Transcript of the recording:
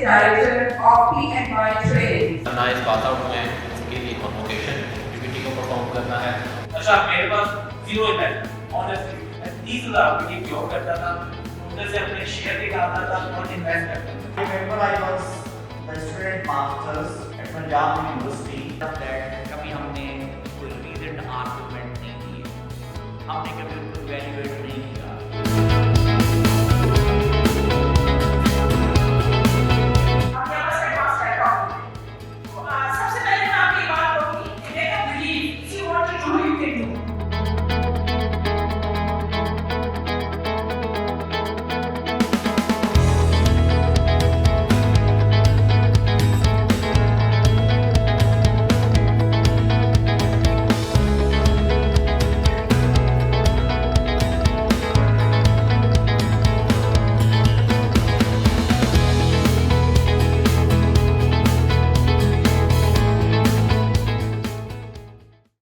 Director of PNY Trainings. करना है, इस पास आउट में उसके लिए कन्वोकेशन एक्टिविटी को परफॉर्म करना है। अच्छा मेरे पास जीरो इम्पैक्ट ऑनेस्टली 30,000 रुपये की जॉब करता था, उनसे से अपने शेयर निकालता था और इन्वेस्ट करता था। I remember I was the student masters at Punjab University. that कभी हमने कोई रीजन आर्गुमेंट नहीं दिए, हमने कभी उनको इवैल्यूएट नहीं किया।